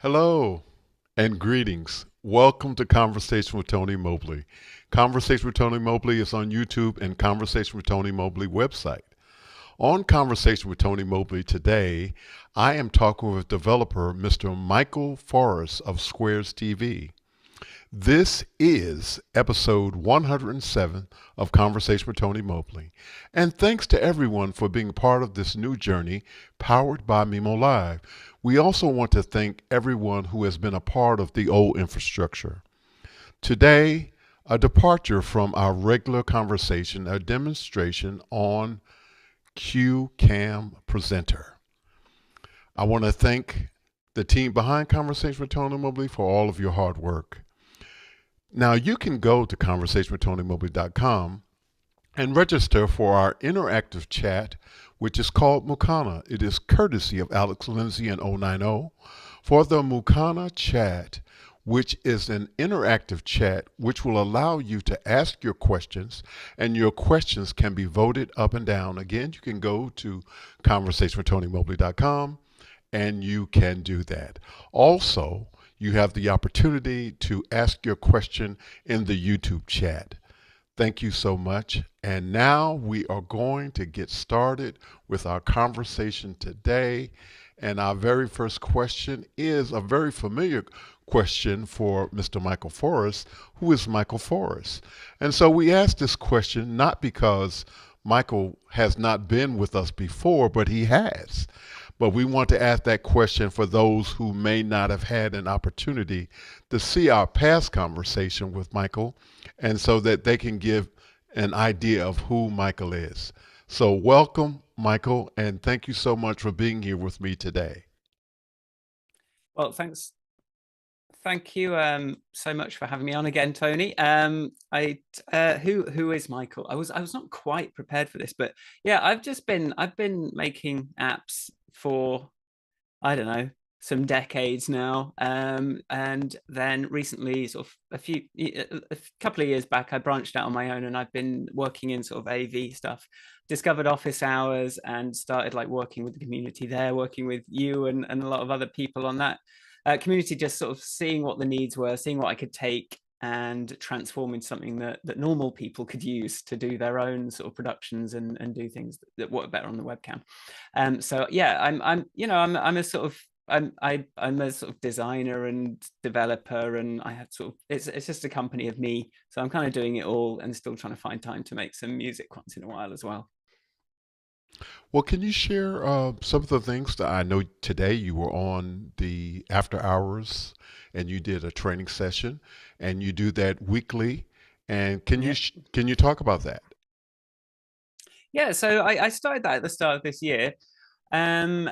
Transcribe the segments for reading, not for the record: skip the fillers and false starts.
Hello and greetings. Welcome to Conversation with Tony Mobley. Conversation with Tony Mobley is on YouTube and Conversation with Tony Mobley website. On Conversation with Tony Mobley today, I am talking with developer Mr. Michael Forrest of Squares TV. This is episode 107 of Conversation with Tony Mobley. And thanks to everyone for being part of this new journey powered by Mimo Live. We also want to thank everyone who has been a part of the old infrastructure. Today, a departure from our regular conversation, a demonstration on CueCam Presenter. I want to thank the team behind Conversation with Tony Mobley for all of your hard work. Now, you can go to conversationwithTonyMobley.com and register for our interactive chat, which is called Mukana. It is courtesy of Alex Lindsay and 090 for the Mukana chat, which is an interactive chat which will allow you to ask your questions, and your questions can be voted up and down. Again, you can go to conversationwithTonyMobley.com and you can do that. Also, you have the opportunity to ask your question in the YouTube chat. Thank you so much. And now we are going to get started with our conversation today. And our very first question is a very familiar question for Mr. Michael Forrest. Who is Michael Forrest? And so we asked this question not because Michael has not been with us before, but he has. But we want to ask that question for those who may not have had an opportunity to see our past conversation with Michael, and so that they can give an idea of who Michael is. So welcome, Michael, and thank you so much for being here with me today. Well, thanks. Thank you so much for having me on again, Tony. Who is Michael? I was not quite prepared for this, but yeah, I've been making apps for, I don't know, some decades now. And then recently, sort of a couple of years back, I branched out on my own, and I've been working in sort of AV stuff. Discovered office hours and started like working with the community there, working with you and a lot of other people on that community, just sort of seeing what the needs were, seeing what I could take and transform into something that normal people could use to do their own sort of productions and do things that work better on the webcam. So yeah, I'm a sort of I'm a sort of designer and developer, and I have sort of it's just a company of me. So I'm kind of doing it all and still trying to find time to make some music once in a while as well. Well, can you share some of the things that I know today you were on the after hours and you did a training session and you do that weekly? And Yeah. can you talk about that? Yeah, so I started that at the start of this year. And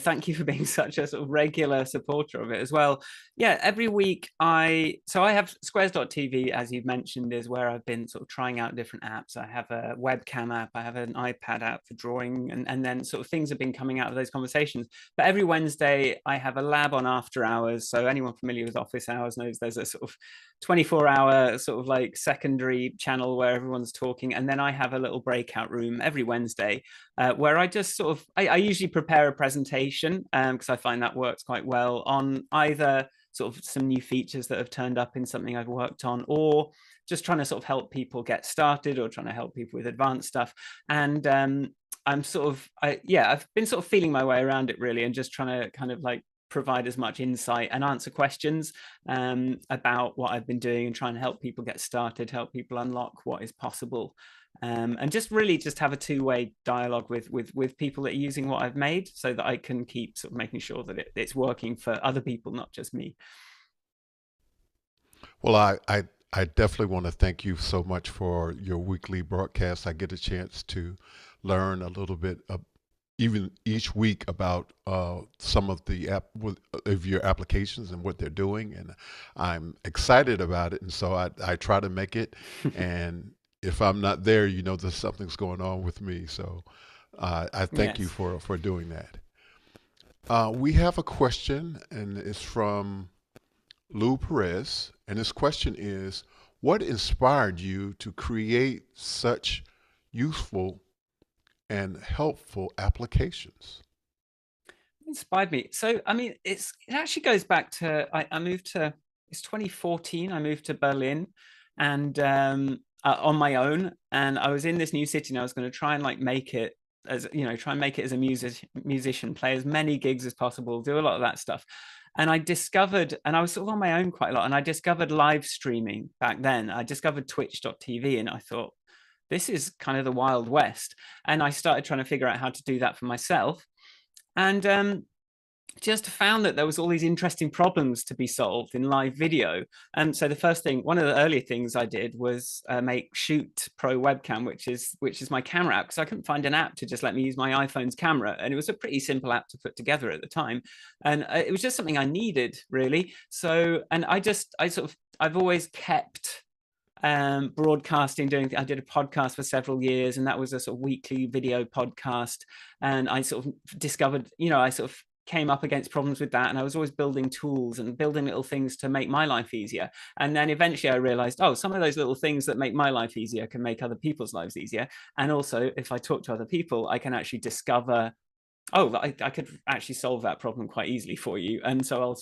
thank you for being such a sort of regular supporter of it as well. Yeah, every week I have squares.tv, as you've mentioned, is where I've been sort of trying out different apps. I have a webcam app, I have an iPad app for drawing, and then sort of things have been coming out of those conversations. But every Wednesday I have a lab on after hours. So anyone familiar with office hours knows there's a sort of 24-hour sort of like secondary channel where everyone's talking, and then I have a little breakout room every Wednesday where I just sort of I usually prepare a presentation because I find that works quite well on either sort of some new features that have turned up in something I've worked on, or just trying to sort of help people get started, or trying to help people with advanced stuff. And I'm sort of I've been sort of feeling my way around it really, and just trying to kind of like provide as much insight and answer questions about what I've been doing, and trying to help people get started, help people unlock what is possible, and just really just have a two-way dialogue with people that are using what I've made, so that I can keep sort of making sure that it's working for other people, not just me. Well, I definitely want to thank you so much for your weekly broadcast. I get a chance to learn a little bit of, even each week, about some of the of your applications and what they're doing, and I'm excited about it. And so I try to make it. And if I'm not there, you know, there's something's going on with me. So I thank you Yes. for doing that. We have a question, and it's from Lou Perez, and his question is, what inspired you to create such useful and helpful applications? inspired me. So, I mean, it actually goes back to I moved to it's 2014. I moved to Berlin, and on my own, and I was in this new city, and I was going to try and like make it as try and make it as a musician, play as many gigs as possible, do a lot of that stuff. And I discovered, and I was sort of on my own quite a lot, and I discovered live streaming back then. I discovered twitch.tv, and I thought, this is kind of the Wild West. And I started trying to figure out how to do that for myself. And just found that there was all these interesting problems to be solved in live video. And so the first thing, one of the earlier things I did was make Shoot Pro Webcam, which is my camera app, because I couldn't find an app to just let me use my iPhone's camera, and it was a pretty simple app to put together at the time, and it was just something I needed really. So, and I've always kept broadcasting. I did a podcast for several years, and that was a sort of weekly video podcast. And I sort of discovered, I sort of came up against problems with that, and I was always building tools and building little things to make my life easier. And then eventually I realized, oh, some of those little things that make my life easier can make other people's lives easier. And also, if I talk to other people, I can actually discover, oh, I could actually solve that problem quite easily for you. And so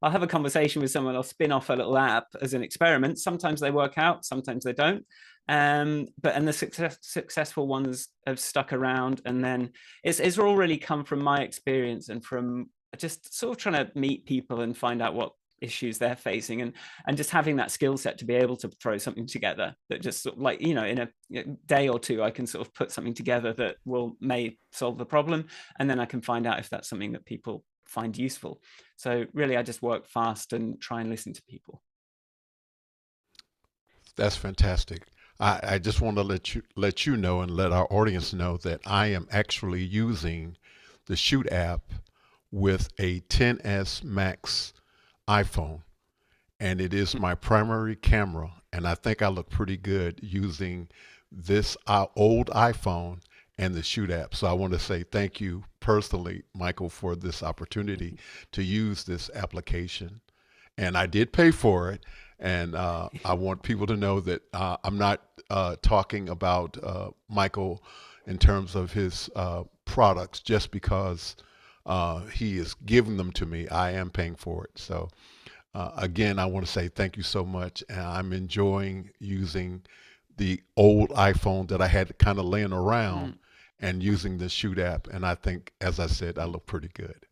I'll have a conversation with someone, I'll spin off a little app as an experiment. Sometimes they work out, sometimes they don't. But the successful ones have stuck around. And then it's all really come from my experience and from just sort of trying to meet people and find out what issues they're facing, and just having that skill set to be able to throw something together that just sort of like, in a day or two, I can sort of put something together that may solve the problem, and then I can find out if that's something that people find useful. So really, I just work fast and try and listen to people. That's fantastic. I just want to let you know and let our audience know that I am actually using the Shoot app with a 10s Max iPhone, and it is my primary camera, and I think I look pretty good using this old iPhone and the Shoot app. So I want to say thank you personally, Michael, for this opportunity to use this application. And I did pay for it, and I want people to know that I'm not talking about Michael in terms of his products just because he is giving them to me. I am paying for it. So again, I want to say thank you so much. And I'm enjoying using the old iPhone that I had kind of laying around and using the Shoot app. And I think, as I said, I look pretty good.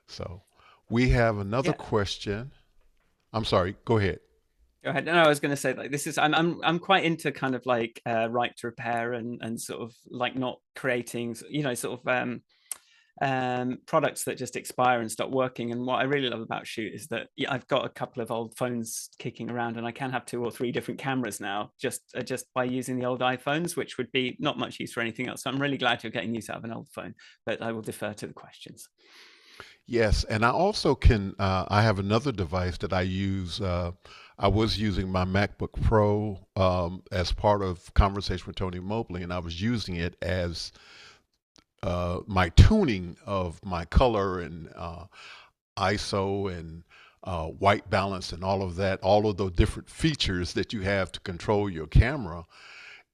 So we have another Yeah. question. I'm sorry, go ahead. Go ahead. No, I was going to say, like, this is I'm quite into kind of like right to repair, and sort of like not creating sort of products that just expire and stop working. And what I really love about Shoot is that, yeah, I've got a couple of old phones kicking around, and I can have 2 or 3 different cameras now just by using the old iPhones, which would be not much use for anything else. So I'm really glad you're getting use out of an old phone, but I will defer to the questions. Yes, and I also can, I have another device that I use. I was using my MacBook Pro as part of Conversation with Tony Mobley, and I was using it as my tuning of my color and ISO and white balance and all of that, all of those different features that you have to control your camera.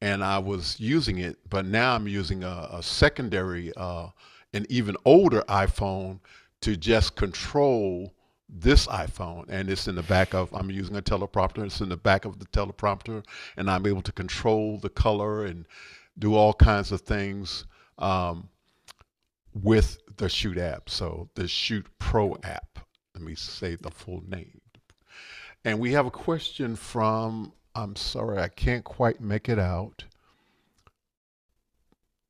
And I was using it, but now I'm using a secondary, an even older iPhone to just control this iPhone. And it's in the back of, I'm using a teleprompter, it's in the back of the teleprompter, and I'm able to control the color and do all kinds of things with the Shoot app. So the Shoot Pro app. Let me say the full name. And we have a question from, I'm sorry, I can't quite make it out.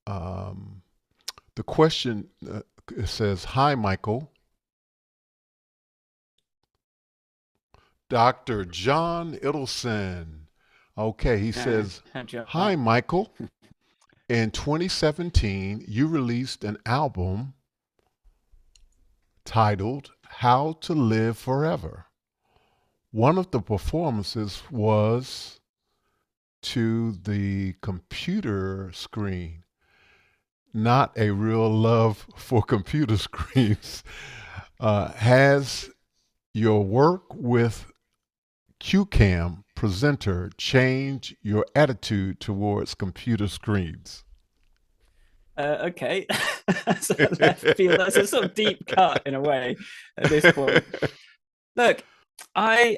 The question it says, "Hi, Michael. Dr. John Idelson." Okay, he says, "Hi, Michael. In 2017, you released an album titled How to Live Forever. One of the performances was to the computer screen. Not a real love for computer screens. Has your work with CueCam Presenter changed your attitude towards computer screens?" Okay. So left field. That's a sort of deep cut in a way at this point. Look, the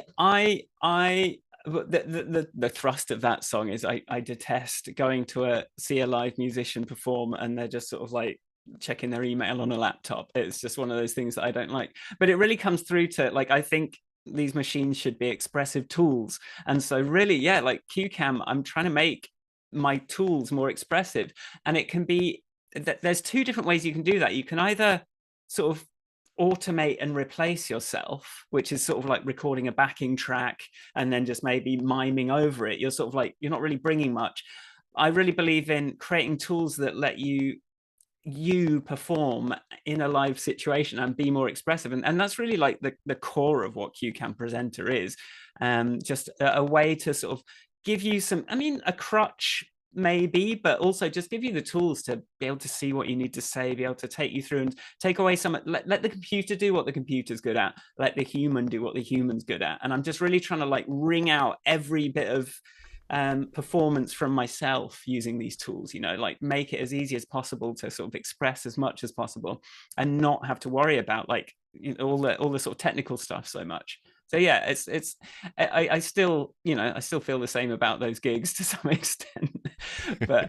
thrust of that song is I detest going to see a live musician perform and they're just sort of like checking their email on a laptop. It's just one of those things that I don't like. But it really comes through to like, I think these machines should be expressive tools. And so really, yeah, like CueCam, I'm trying to make my tools more expressive. And it can be, there's two different ways you can do that. You can either sort of automate and replace yourself, which is sort of like recording a backing track and then just maybe miming over it. You're sort of like, you're not really bringing much. I really believe in creating tools that let you perform in a live situation and be more expressive. And that's really like the core of what CueCam Presenter is. Just a way to sort of give you some, I mean, a crutch maybe, but also just give you the tools to be able to see what you need to say, be able to take you through and take away some, let the computer do what the computer's good at, let the human do what the human's good at. And I'm just really trying to like wring out every bit of performance from myself using these tools, you know, like make it as easy as possible to sort of express as much as possible and not have to worry about like, you know, all the sort of technical stuff so much. So yeah, I still, you know, I still feel the same about those gigs to some extent, but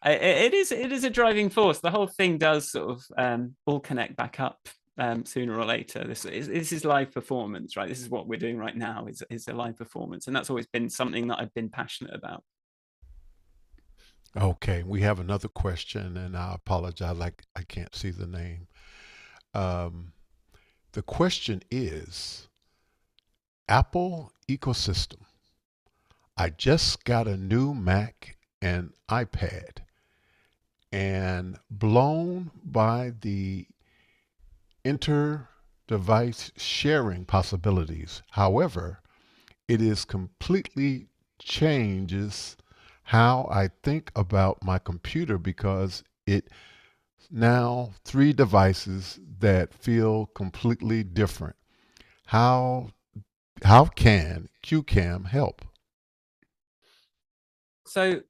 it is a driving force. The whole thing does sort of all connect back up sooner or later. This is live performance, right? This is what we're doing right now, is a live performance, and that's always been something that I've been passionate about. Okay, we have another question, and I apologize, I can't see the name. Um, the question is Apple ecosystem. I just got a new Mac and iPad and blown by the inter device sharing possibilities. However, it is completely changes how I think about my computer because it now three devices that feel completely different. How how can QCam help? So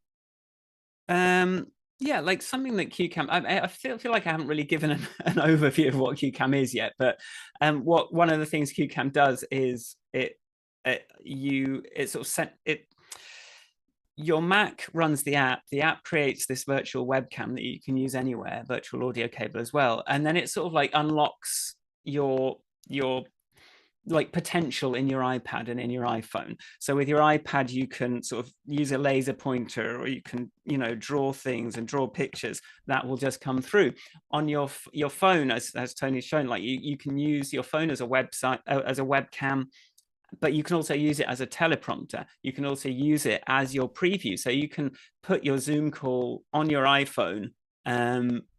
yeah, like something that QCam, I feel like I haven't really given an overview of what QCam is yet, but what one of the things QCam does is it sort of sent it, your Mac runs the app creates this virtual webcam that you can use anywhere, virtual audio cable as well, and then it sort of like unlocks your like potential in your iPad and in your iPhone. So with your iPad, you can sort of use a laser pointer, or you can, you know, draw things and draw pictures that will just come through on your phone. As Tony's shown, like you can use your phone as a website, as a webcam, but you can also use it as a teleprompter. You can also use it as your preview. So you can put your Zoom call on your iPhone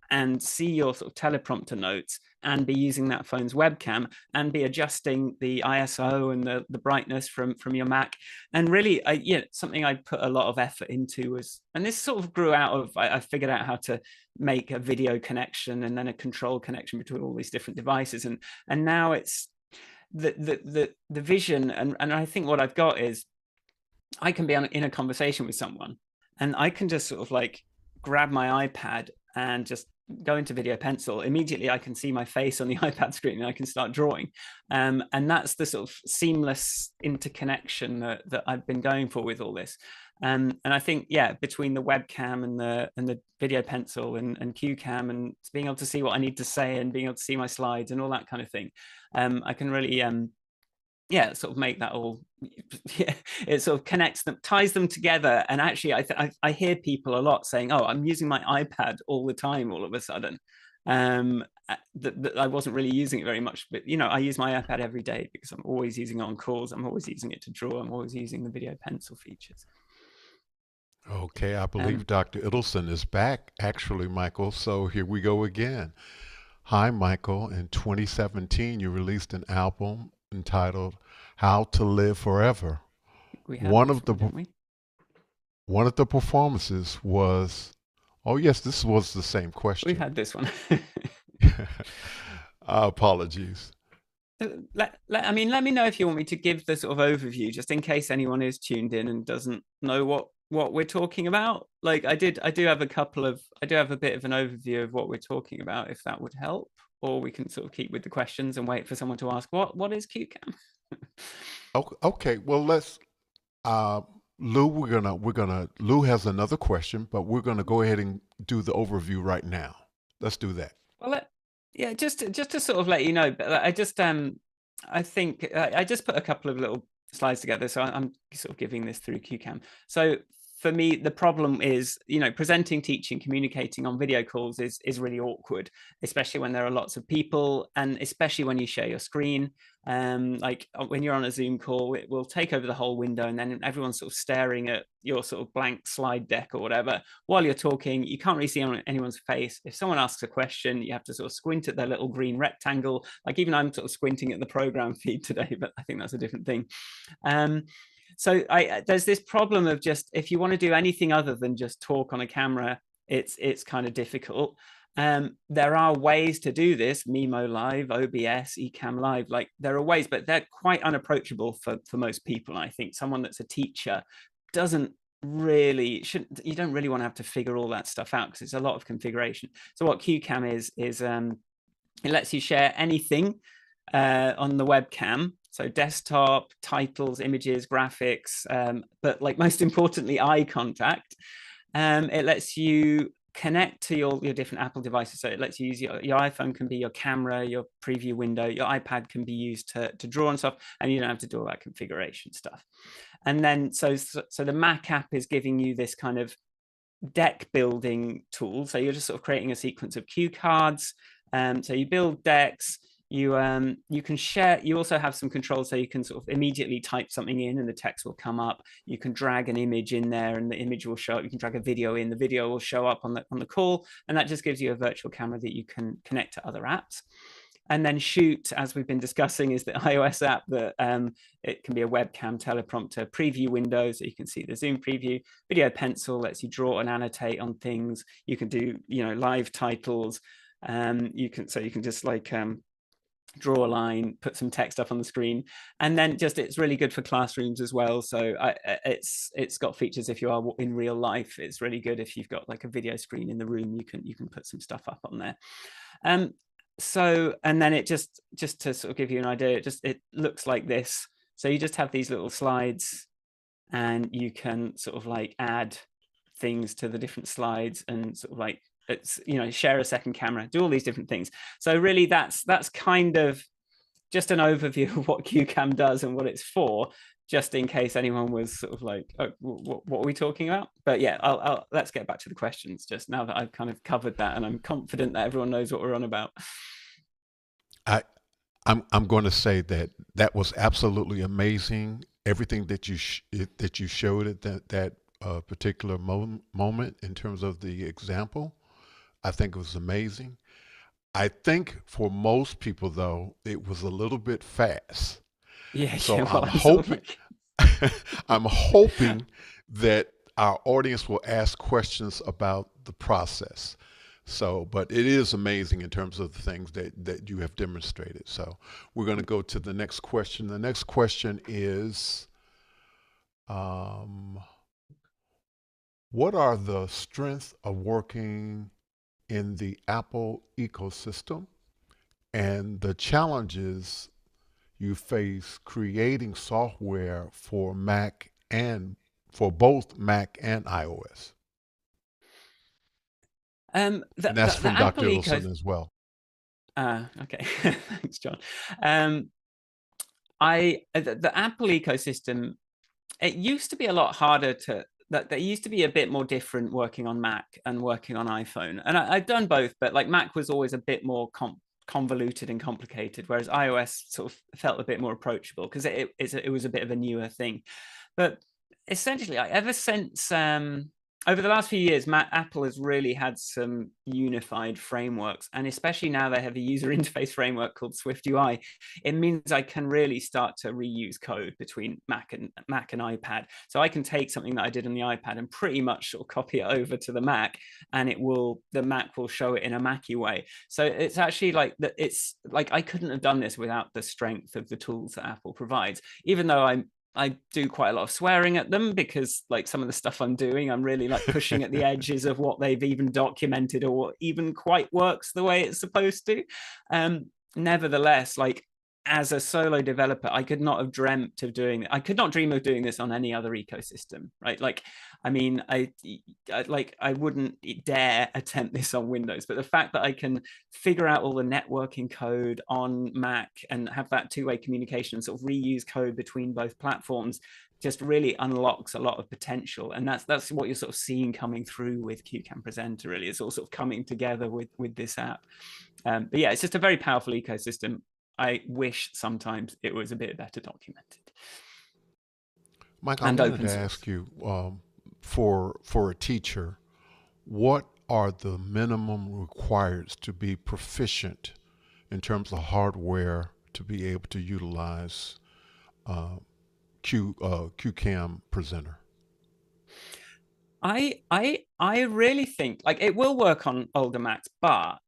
and see your sort of teleprompter notes and be using that phone's webcam and be adjusting the ISO and the brightness from your Mac. And really, yeah, something I put a lot of effort into was, and this sort of grew out of, I figured out how to make a video connection and then a control connection between all these different devices. And now it's, the vision, and I think what I've got is I can be in a conversation with someone and I can just sort of like grab my iPad and just go into video pencil. Immediately I can see my face on the iPad screen and I can start drawing, and that's the sort of seamless interconnection that I've been going for with all this. And I think, yeah, between the webcam and the video pencil and CueCam and being able to see what I need to say and being able to see my slides and all that kind of thing, I can really yeah, sort of make that all, yeah, it sort of connects them, ties them together. And actually I hear people a lot saying, oh, I'm using my iPad all the time all of a sudden. That I wasn't really using it very much, but you know, I use my iPad every day because I'm always using it on calls, I'm always using it to draw, I'm always using the video pencil features. Okay, I um believe Dr. Idelson is back, actually, Michael. So here we go again. Hi, Michael. In 2017, you released an album entitled How to Live Forever. we had One this of the one, didn't we? one of the performances was, oh yes, this was the same We've question. had this one. Apologies. I mean, let me know if you want me to give the sort of overview, just in case anyone is tuned in and doesn't know what we're talking about? Like I do have I do have a bit of an overview of what we're talking about, if that would help, or we can sort of keep with the questions and wait for someone to ask what is CueCam. Okay, well let's uh Lou, Lou has another question, but we're gonna go ahead and do the overview right now. Let's do that. Well, yeah, just to sort of let you know, but I just I think I just put a couple of little slides together, so I'm sort of giving this through CueCam. So for me, the problem is, presenting, teaching, communicating on video calls is really awkward, especially when there are lots of people, and especially when you share your screen. Like when you're on a Zoom call, it will take over the whole window, and then everyone's sort of staring at your sort of blank slide deck or whatever while you're talking. You can't really see anyone's face. If someone asks a question, you have to sort of squint at their little green rectangle. Like even I'm sort of squinting at the program feed today, but I think that's a different thing. So there's this problem of just, if you want to do anything other than just talk on a camera, it's kind of difficult. There are ways to do this: Mimo Live, OBS, Ecamm Live. Like there are ways, but they're quite unapproachable for most people. I think someone that's a teacher doesn't really you don't really want to have to figure all that stuff out, because it's a lot of configuration. So what CueCam is it lets you share anything on the webcam. So desktop, titles, images, graphics, but like most importantly, eye contact. It lets you connect to your different Apple devices. So it lets you use your iPhone can be your camera, your preview window, your iPad can be used to draw and stuff, and you don't have to do all that configuration stuff. And then so the Mac app is giving you this kind of deck building tool. So you're just sort of creating a sequence of cue cards. So you build decks. You can share. You also have some controls, so you can sort of immediately type something in and the text will come up. You can drag an image in there and the image will show up. You can drag a video in, the video will show up on the call, and that just gives you a virtual camera that you can connect to other apps. And then Shoot, as we've been discussing, is the iOS app that it can be a webcam teleprompter preview window, so you can see the Zoom preview. Video Pencil lets you draw and annotate on things. You can do live titles. You can just like draw a line, put some text up on the screen, and then it's really good for classrooms as well. So it's got features if you are in real life. It's really good if you've got like a video screen in the room. You can put some stuff up on there. So, and then it just to sort of give you an idea, it looks like this. So you just have these little slides, and you can sort of like add things to the different slides, and sort of like share a second camera, do all these different things. So really that's kind of just an overview of what CueCam does and what it's for, just in case anyone was sort of like, oh, what are we talking about? But yeah, let's get back to the questions just now that I've kind of covered that, and I'm confident that everyone knows what we're on about. I'm going to say that was absolutely amazing. Everything that you showed at that particular moment in terms of the example, I think it was amazing. I think for most people, though, it was a little bit fast. Yeah. So well, I'm hoping, I'm hoping that our audience will ask questions about the process. So, but it is amazing in terms of the things that you have demonstrated. So we're going to go to the next question. The next question is, what are the strengths of working in the Apple ecosystem and the challenges you face creating software for Mac and for both Mac and iOS? And that's from Dr. Ilson as well. Okay, thanks, John. The Apple ecosystem, it used to be a lot harder there used to be a bit more different working on Mac and working on iPhone. And I've done both, but like Mac was always a bit more convoluted and complicated, whereas iOS sort of felt a bit more approachable because it was a bit of a newer thing. But essentially, ever since over the last few years, Apple has really had some unified frameworks, and especially now they have a user interface framework called Swift UI. It means I can really start to reuse code between Mac and iPad. So I can take something that I did on the iPad and pretty much sort of copy it over to the Mac, and the Mac will show it in a Mackie way. So it's actually like that. It's like I couldn't have done this without the strength of the tools that Apple provides, even though I do quite a lot of swearing at them because like some of the stuff I'm doing, I'm really like pushing at the edges of what they've even documented or what even quite works the way it's supposed to. Nevertheless, like as a solo developer, I could not have dreamt of doing it. I could not dream of doing this on any other ecosystem, right? Like, I mean, I wouldn't dare attempt this on Windows, but the fact that I can figure out all the networking code on Mac and have that two-way communication and sort of reuse code between both platforms just really unlocks a lot of potential. And that's what you're sort of seeing coming through with CueCam Presenter, really. It's all sort of coming together with this app. But yeah, it's just a very powerful ecosystem. I wish sometimes it was a bit better documented. Mike, I And wanted open to source. ask you, for a teacher, what are the minimum required to be proficient in terms of hardware to be able to utilize uh, CueCam Presenter? I really think like it will work on older Macs, but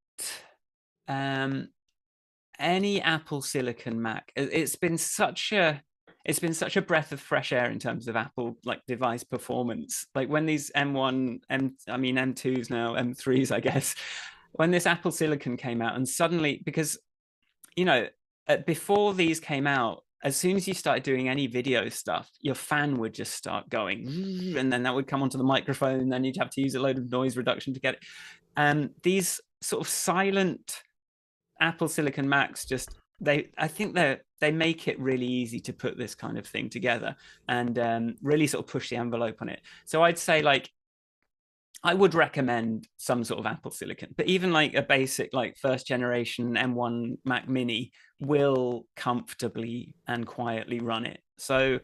um, any Apple Silicon Mac, it's been such a breath of fresh air in terms of Apple like device performance. Like when these M1, M2s now, M3s, I guess, when this Apple Silicon came out, and suddenly because before these came out, as soon as you started doing any video stuff, your fan would just start going, and then that would come onto the microphone, and then you'd have to use a load of noise reduction to get it. And these sort of silent Apple Silicon Macs I think they make it really easy to put this kind of thing together and really sort of push the envelope on it. So I'd say like I would recommend some sort of Apple Silicon, but even like a basic like first generation M1 Mac Mini will comfortably and quietly run it. So,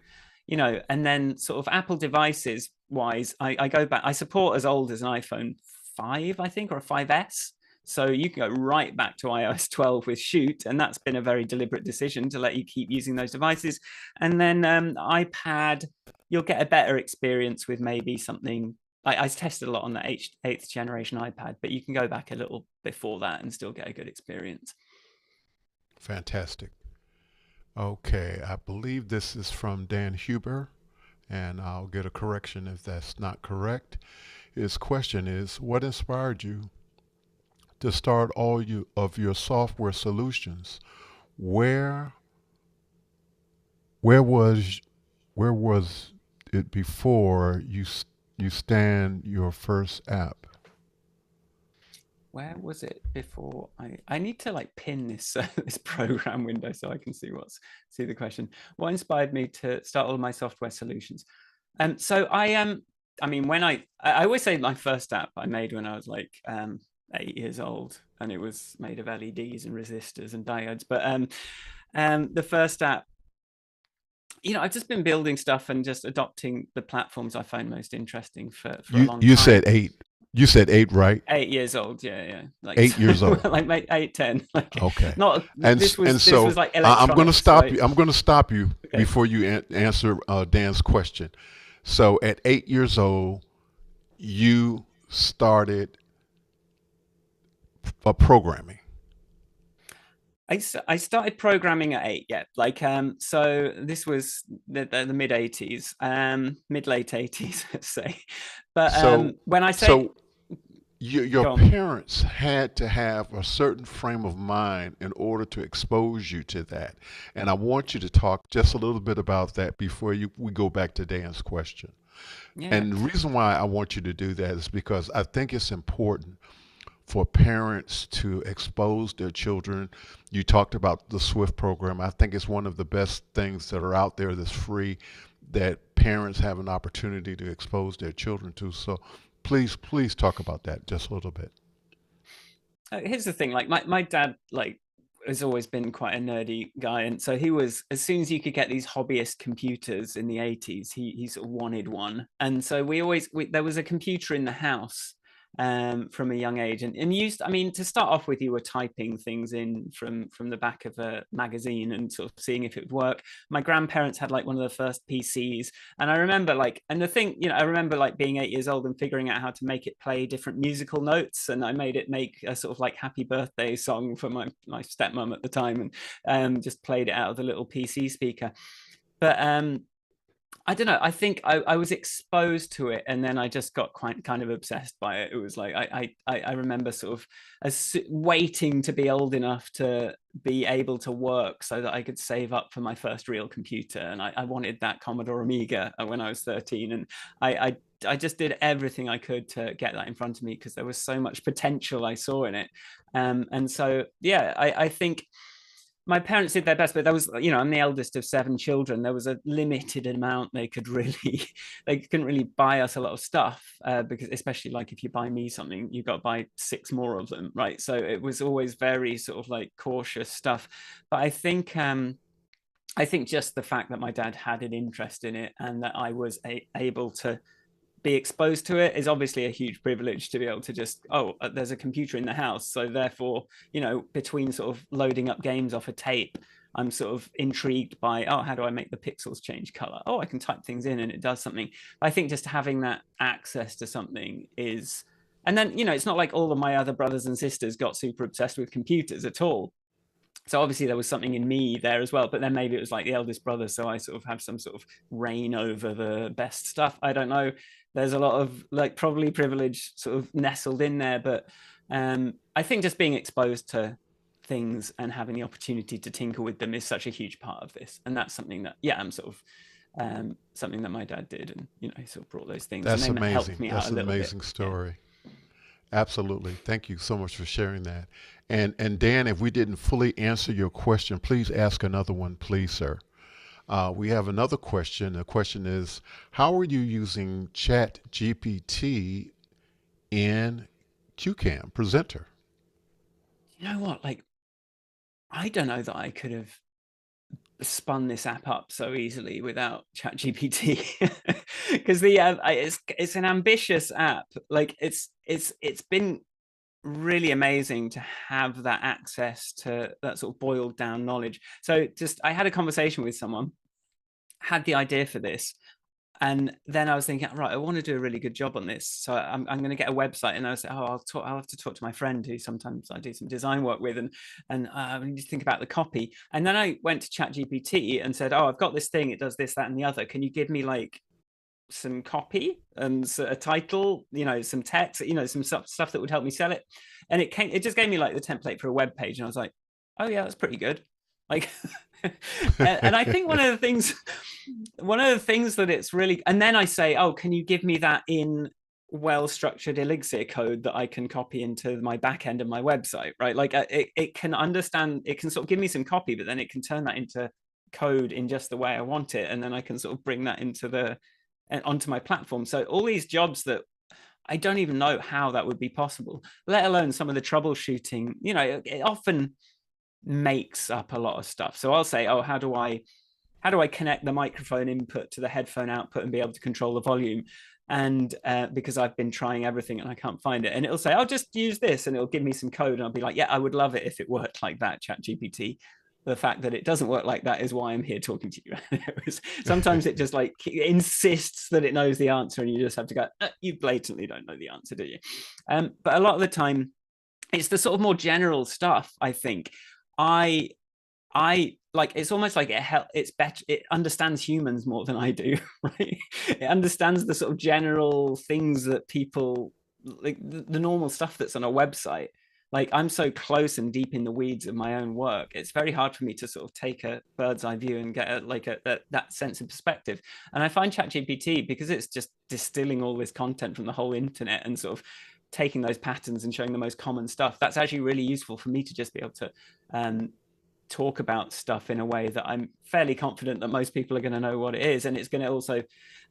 and then sort of Apple devices wise, I go back, I support as old as an iPhone 5, I think, or a 5S. So you can go right back to iOS 12 with Shoot, and that's been a very deliberate decision to let you keep using those devices. And then iPad, you'll get a better experience with maybe something. I tested a lot on the eighth generation iPad, but you can go back a little before that and still get a good experience. Fantastic. Okay, I believe this is from Dan Huber, and I'll get a correction if that's not correct. His question is, what inspired you to start of your software solutions? Where where was where was it before you stand your first app? Where was it before? I need to like pin this this program window so I can see the question. What inspired me to start all of my software solutions? So I mean, when I always say my first app I made when I was like 8 years old, and it was made of LEDs and resistors and diodes. But the first app, I've just been building stuff and just adopting the platforms I find most interesting for a You long you time. said eight. You said eight, right? 8 years old, yeah, like 8 years old. like 8, 10. Like Okay. not And this was so like I'm going to electronics, stop right? you. I'm going to stop you Okay. before you answer Dan's question. So at 8 years old, you started programming. I started programming at 8, yeah. Like so this was the mid 80s, mid late 80s, let's say. But So when I say so your go on. parents had to have a certain frame of mind in order to expose you to that. And I want you to talk just a little bit about that before we go back to Dan's question. Yeah. And the reason why I want you to do that is because I think it's important for parents to expose their children. You talked about the Swift program. I think it's one of the best things that are out there that's free that parents have an opportunity to expose their children to. So please talk about that just a little bit. Here's the thing, like my dad like has always been quite a nerdy guy, and so he was, as soon as you could get these hobbyist computers in the 80s, he sort of wanted one. And so there was a computer in the house from a young age, and used, I mean, to start off with, you were typing things in from the back of a magazine and sort of seeing if it would work. My grandparents had like one of the first PCs, and I remember like, and the thing, I remember like being 8 years old and figuring out how to make it play different musical notes, and I made it make a sort of like happy birthday song for my stepmom at the time, and just played it out of the little PC speaker. But I don't know. I think I was exposed to it, and then I just got quite kind of obsessed by it. It was like I remember sort of waiting to be old enough to be able to work so that I could save up for my first real computer, and I wanted that Commodore Amiga when I was 13, and I just did everything I could to get that in front of me because there was so much potential I saw in it, and so yeah, I think my parents did their best, but there was, you know, I'm the eldest of 7 children. There was a limited amount they could really, they couldn't really buy us a lot of stuff because, especially like if you buy me something, you've got to buy 6 more of them, right? So it was always very sort of like cautious stuff. But I think just the fact that my dad had an interest in it and that I was able to be exposed to it is obviously a huge privilege to be able to just, oh, there's a computer in the house, so therefore, you know, between sort of loading up games off a tape, I'm sort of intrigued by, oh, how do I make the pixels change color? Oh, I can type things in and it does something. I think just having that access to something is, and then, you know, it's not like all of my other brothers and sisters got super obsessed with computers at all. So obviously there was something in me there as well, but then maybe it was like the eldest brother, so I sort of have some sort of reign over the best stuff. I don't know. There's a lot of like probably privilege sort of nestled in there, but I think just being exposed to things and having the opportunity to tinker with them is such a huge part of this, and that's something that, yeah, I'm sort of something that my dad did, and you know, he sort of brought those things, That's and they helped amazing. me out That's a an little bit. amazing story. Absolutely. Thank you so much for sharing that. And Dan, if we didn't fully answer your question, please ask another one, please, sir. We have another question. The question is, how are you using Chat GPT in CueCam Presenter? You know what? Like, I don't know that I could have spun this app up so easily without ChatGPT because the it's an ambitious app. Like it's been really amazing to have that access to that sort of boiled down knowledge. So just I had a conversation with someone, had the idea for this, and then I was thinking, right, I want to do a really good job on this, so I'm going to get a website. And I was like, oh, I'll have to talk to my friend who sometimes I do some design work with, and I need to think about the copy. And then I went to ChatGPT and said, oh, I've got this thing, it does this, that, and the other. Can you give me like some copy and a title, you know, some text, you know, some stuff that would help me sell it? And it just gave me like the template for a web page, and I was like, oh yeah, that's pretty good. Like, and I think one of the things that it's really, and then I say, oh, can you give me that in well-structured Elixir code that I can copy into my back end of my website, right? Like it can understand, it can sort of give me some copy, but then it can turn that into code in just the way I want it, and then I can sort of bring that into onto my platform. So all these jobs that I don't even know how that would be possible, let alone some of the troubleshooting, you know, it often makes up a lot of stuff. So I'll say, oh, how do I connect the microphone input to the headphone output and be able to control the volume? And because I've been trying everything and I can't find it, and it'll say, I'll just use this, and it'll give me some code, and I'll be like, yeah, I would love it if it worked like that, ChatGPT. The fact that it doesn't work like that is why I'm here talking to you. Sometimes it just like insists that it knows the answer, and you just have to go, you blatantly don't know the answer, do you? But a lot of the time, it's the sort of more general stuff. I think I like, it's almost like it's better, it understands humans more than I do, right? It understands the sort of general things that people like, the normal stuff that's on a website. Like, I'm so close and deep in the weeds of my own work, it's very hard for me to sort of take a bird's eye view and get that sense of perspective. And I find ChatGPT, because it's just distilling all this content from the whole internet and sort of taking those patterns and showing the most common stuff, that's actually really useful for me to just be able to talk about stuff in a way that I'm fairly confident that most people are going to know what it is. And it's going to also,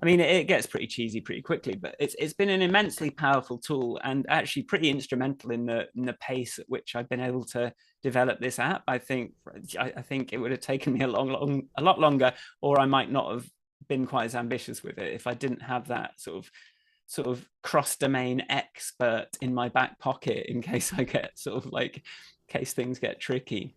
I mean, it gets pretty cheesy pretty quickly, but it's been an immensely powerful tool, and actually pretty instrumental in the pace at which I've been able to develop this app. I think it would have taken me a lot longer, or I might not have been quite as ambitious with it if I didn't have that sort of cross-domain expert in my back pocket in case I get sort of like, in case things get tricky.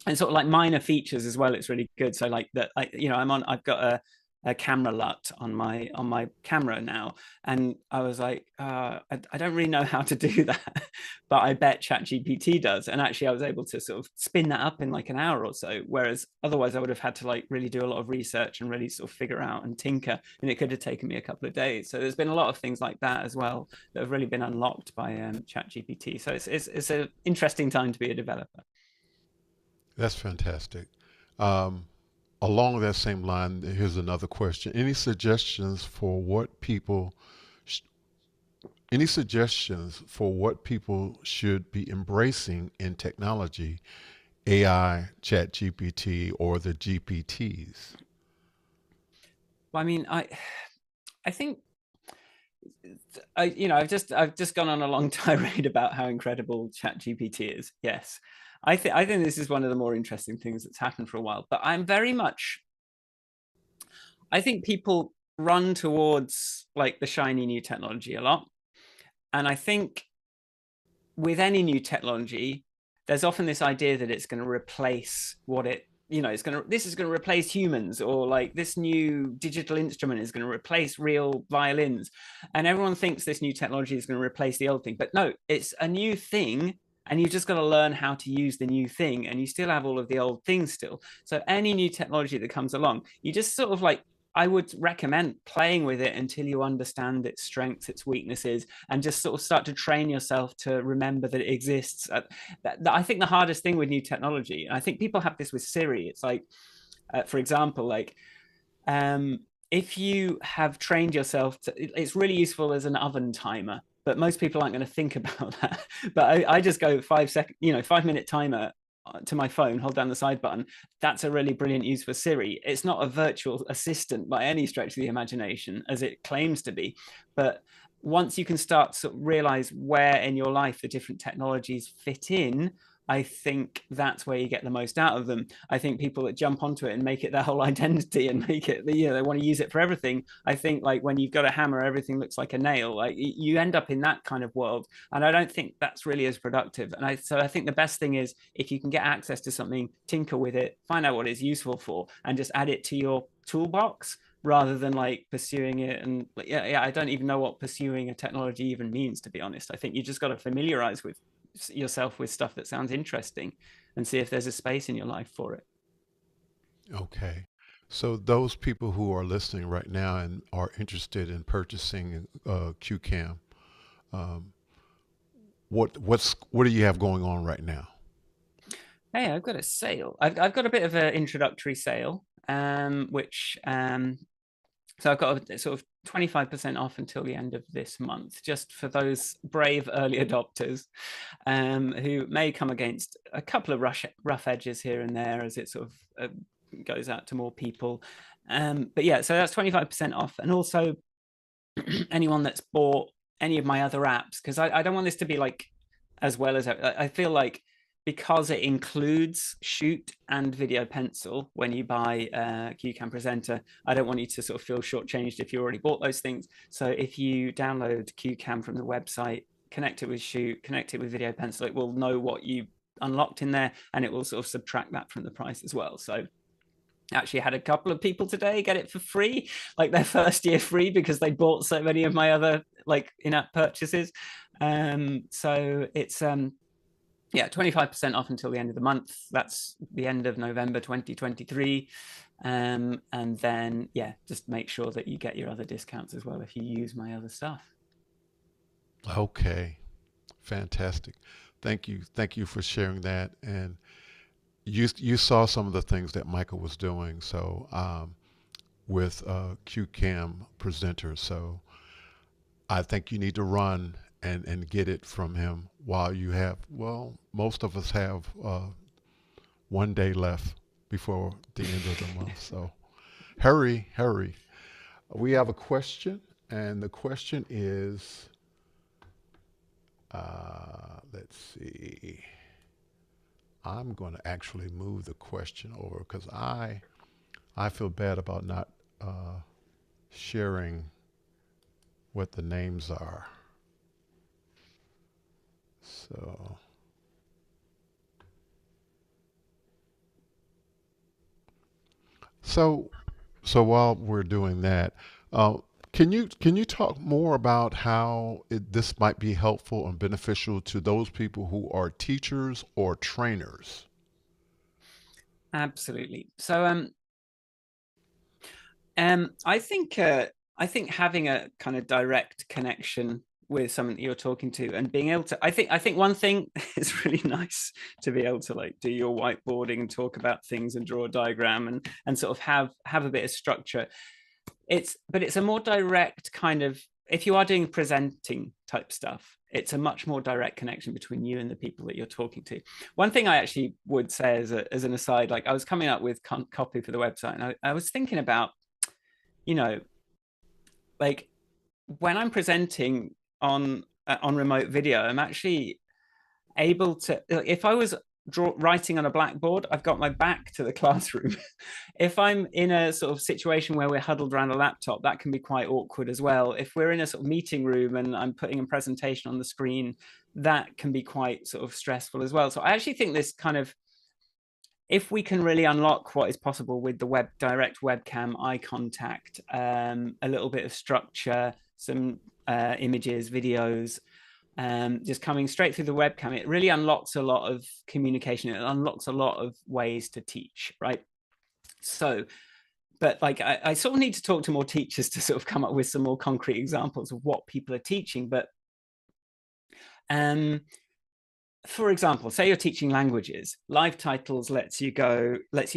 And sort of like minor features as well, it's really good. So like that, you know, I've got a camera LUT on my camera now, and I was like, I don't really know how to do that, but I bet ChatGPT does. And actually, I was able to sort of spin that up in like an hour or so, whereas otherwise I would have had to like really do a lot of research and really sort of figure out and tinker, and it could have taken me a couple of days. So there's been a lot of things like that as well that have really been unlocked by ChatGPT. So it's an interesting time to be a developer. That's fantastic. Um, Along that same line, here's another question. Sh- Any suggestions for what people should be embracing in technology, AI, Chat GPT, or the GPTs? Well, I mean, I think I've just gone on a long tirade about how incredible ChatGPT is. Yes, I think this is one of the more interesting things that's happened for a while. But I'm very much I think people run towards like the shiny new technology a lot, and I think with any new technology, there's often this idea that it's going to replace what it this is going to replace humans, or like this new digital instrument is going to replace real violins, and everyone thinks this new technology is going to replace the old thing, but no, it's a new thing, and you've just got to learn how to use the new thing, and you still have all of the old things still. So any new technology that comes along, you just sort of like, I would recommend playing with it until you understand its strengths, its weaknesses, and just sort of start to train yourself to remember that it exists. I think the hardest thing with new technology, and I think people have this with Siri, it's like, for example, like um, if you have trained yourself it's really useful as an oven timer, but most people aren't going to think about that. But I just go 5 second, 5 minute timer to my phone, hold down the side button. That's a really brilliant use for Siri. It's not a virtual assistant by any stretch of the imagination as it claims to be, but once you can start to realize where in your life the different technologies fit in, I think that's where you get the most out of them. I think people that jump onto it and make it their whole identity and make it, they want to use it for everything. I think like when you've got a hammer, everything looks like a nail. Like you end up in that kind of world, and I don't think that's really as productive. So I think the best thing is if you can get access to something, tinker with it, find out what it's useful for, and just add it to your toolbox rather than like pursuing it. And yeah, I don't even know what pursuing a technology even means, to be honest. I think you just got to familiarize with yourself with stuff that sounds interesting and see if there's a space in your life for it. Okay. So those people who are listening right now and are interested in purchasing QCam, um, what do you have going on right now? Hey, I've got a sale. I've got a bit of an introductory sale, which so I've got a sort of 25% off until the end of this month, just for those brave early adopters who may come against a couple of rough edges here and there as it sort of goes out to more people. But yeah, so that's 25% off. And also anyone that's bought any of my other apps, because I don't want this to be like as well as I feel like, because it includes Shoot and Video Pencil when you buy CueCam Presenter, I don't want you to sort of feel shortchanged if you already bought those things. So if you download CueCam from the website, connect it with Shoot, connect it with Video Pencil, it will know what you unlocked in there, and it will sort of subtract that from the price as well. So actually had a couple of people today get it for free, like their first year free, because they bought so many of my other like in-app purchases. So it's yeah, 25% off until the end of the month. That's the end of November 2023. And then yeah, just make sure that you get your other discounts as well if you use my other stuff. Okay, fantastic. Thank you for sharing that. And you saw some of the things that Michael was doing. So with QCam Presenter. So I think you need to run and get it from him while you have, well, most of us have 1 day left before the end of the month. So hurry, hurry. We have a question, and the question is, let's see. I'm going to actually move the question over because I feel bad about not sharing what the names are. So, so, So while we're doing that, uh, can you talk more about how this might be helpful and beneficial to those people who are teachers or trainers? Absolutely. So I think having a kind of direct connection with someone that you're talking to and being able to I think one thing is really nice to be able to like do your whiteboarding and talk about things and draw a diagram and sort of have a bit of structure. It's a more direct kind of, if you are doing presenting type stuff, it's a much more direct connection between you and the people that you're talking to. One thing I actually would say as an aside, like I was coming up with copy for the website, and I was thinking about, you know, like when I'm presenting on remote video, I'm actually able to, if I was writing on a blackboard, I've got my back to the classroom. If I'm in a sort of situation where we're huddled around a laptop, that can be quite awkward as well. If we're in a sort of meeting room and I'm putting a presentation on the screen, that can be quite sort of stressful as well. So I actually think this kind of, if we can really unlock what is possible with the direct webcam eye contact, a little bit of structure, some images, videos, just coming straight through the webcam, it really unlocks a lot of communication. It unlocks a lot of ways to teach, right? So, but like I sort of need to talk to more teachers to sort of come up with some more concrete examples of what people are teaching. But um, for example, say you're teaching languages, live titles lets you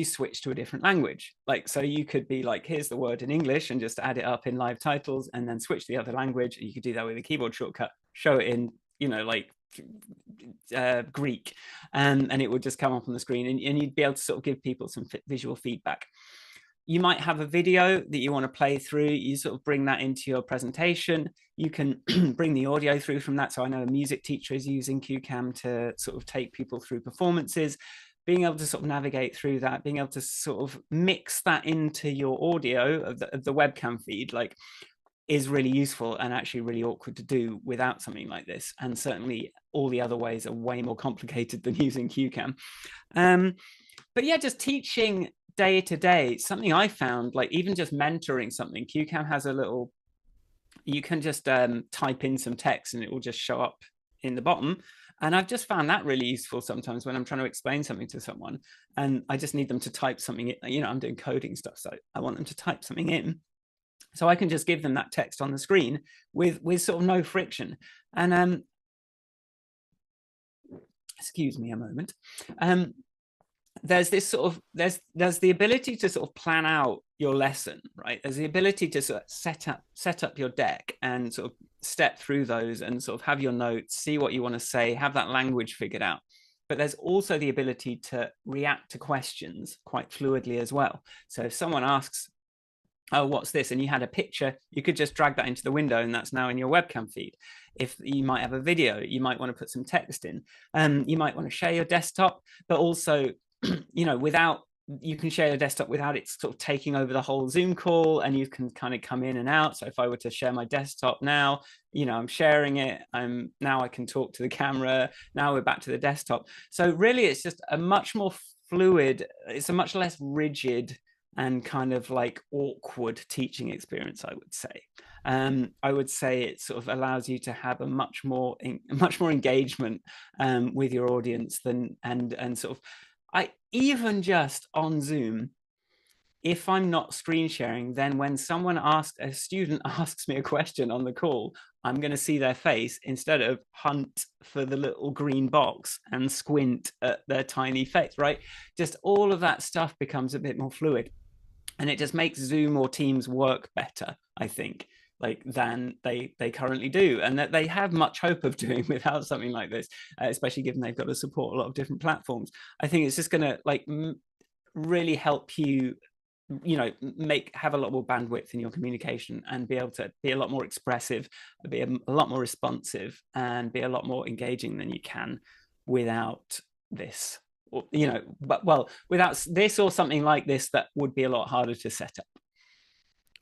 switch to a different language. Like, so you could be like, here's the word in English and just add it up in live titles and then switch to the other language. You could do that with a keyboard shortcut, show it in, like Greek, and it would just come up on the screen, and you'd be able to sort of give people some visual feedback. You might have a video that you want to play through. You sort of bring that into your presentation. You can bring the audio through from that. So I know a music teacher is using CueCam to sort of take people through performances. Being able to sort of navigate through that, being able to sort of mix that into your audio of the webcam feed, like, is really useful and actually really awkward to do without something like this. And certainly all the other ways are way more complicated than using CueCam. But yeah, just teaching day to day, something I found, like even just mentoring something, CueCam has a little, you can just type in some text and it will just show up in the bottom. And I've just found that really useful sometimes when I'm trying to explain something to someone and I just need them to type something in. I'm doing coding stuff, so I want them to type something in. So I can just give them that text on the screen with sort of no friction. And excuse me a moment. There's this sort of there's the ability to sort of plan out your lesson, right? There's the ability to sort of set up your deck and sort of step through those and sort of have your notes, see what you want to say, have that language figured out. But there's also the ability to react to questions quite fluidly as well. So if someone asks, oh, what's this? And you had a picture, you could just drag that into the window and that's now in your webcam feed. If you might have a video, you might want to put some text in. You might want to share your desktop, but also, without, you can share your desktop without it sort of taking over the whole Zoom call, and you can kind of come in and out. So if I were to share my desktop now, I'm sharing it. Now I can talk to the camera. Now we're back to the desktop. So really, it's just a much more fluid, it's a much less rigid and kind of like awkward teaching experience, I would say. I would say it sort of allows you to have a much more engagement with your audience than and sort of, I even just on Zoom, if I'm not screen sharing, then when a student asks me a question on the call, I'm going to see their face instead of hunt for the little green box and squint at their tiny face, right? Just all of that stuff becomes a bit more fluid. And it just makes Zoom or Teams work better, I think, like than they currently do, and that they have much hope of doing without something like this, especially given they've got to support a lot of different platforms. I think it's just going to like really help you, have a lot more bandwidth in your communication and be able to be a lot more expressive, be a lot more responsive, and be a lot more engaging than you can without this. But without this or something like this, that would be a lot harder to set up.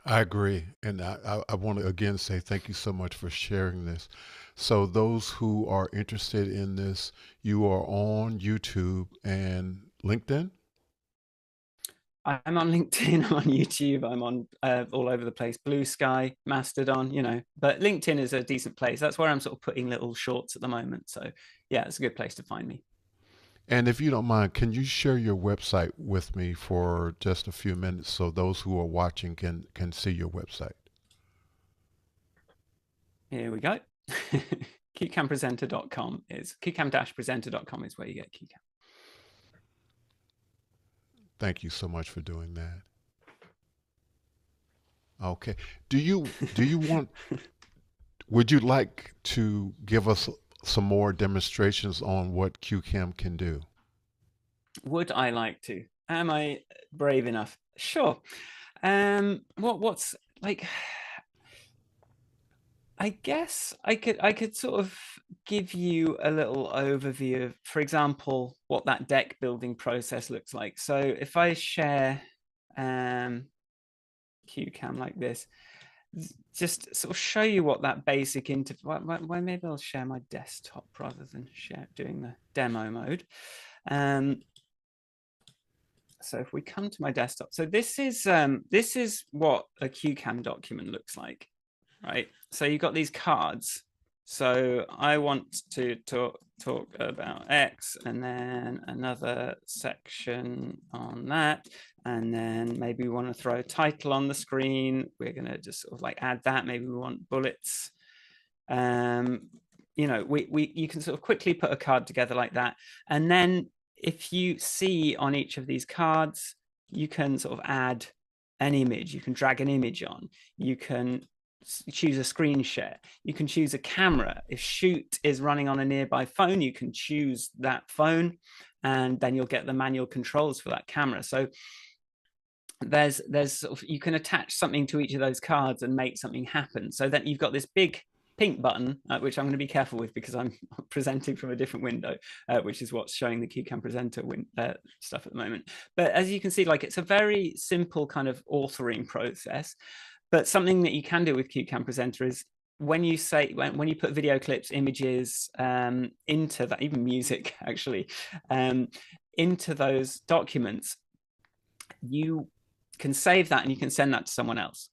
I agree. And I want to again say thank you so much for sharing this. So, those who are interested in this, you are on YouTube and LinkedIn? I'm on LinkedIn, I'm on YouTube, I'm on all over the place, Blue Sky, Mastodon, you know, but LinkedIn is a decent place. That's where I'm sort of putting little shorts at the moment. So yeah, it's a good place to find me. And if you don't mind, can you share your website with me for just a few minutes so those who are watching can see your website? Here we go. CueCamPresenter.com is CueCam-presenter.com is where you get CueCam. Thank you so much for doing that. Okay. Do you want would you like to give us some more demonstrations on what CueCam can do? Would I like to? Am I brave enough? Sure. What's like, I guess I could sort of give you a little overview of, for example, what that deck building process looks like. So if I share CueCam like this, just sort of show you what that basic interface. Well, maybe I'll share my desktop rather than doing the demo mode. So if we come to my desktop, so this is what a CueCam document looks like, right? So you've got these cards. So I want to talk about X, and then another section on that, and then maybe we want to throw a title on the screen. We're going to just sort of like add that. Maybe we want bullets. You know, you can sort of quickly put a card together like that, and then if you see on each of these cards, you can sort of add an image. You can drag an image on. You can choose a screen share. You can choose a camera. If shoot is running on a nearby phone, you can choose that phone, and then you'll get the manual controls for that camera. So there's sort of, you can attach something to each of those cards and make something happen. So then you've got this big pink button, which I'm going to be careful with because I'm presenting from a different window, which is what's showing the CueCam Presenter stuff at the moment. But as you can see, like, it's a very simple kind of authoring process. But something that you can do with CueCam Presenter is when you say, when you put video clips, images into that, even music actually, into those documents, you can save that and you can send that to someone else.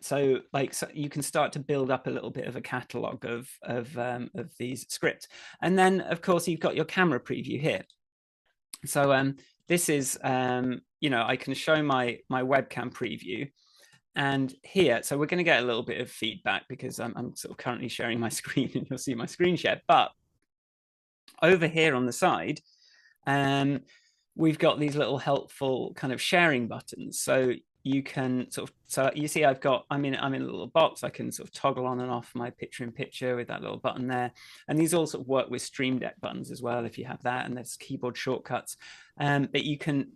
So like, so you can start to build up a little bit of a catalog of these scripts. And then of course you've got your camera preview here. So this is you know, I can show my webcam preview. And here, so we're going to get a little bit of feedback because I'm sort of currently sharing my screen and you'll see my screen share. But over here on the side, we've got these little helpful kind of sharing buttons. So you can sort of, so you see I'm in a little box. I can sort of toggle on and off my picture in picture with that little button there. And these all sort of work with Stream Deck buttons as well, if you have that, and there's keyboard shortcuts. But you can,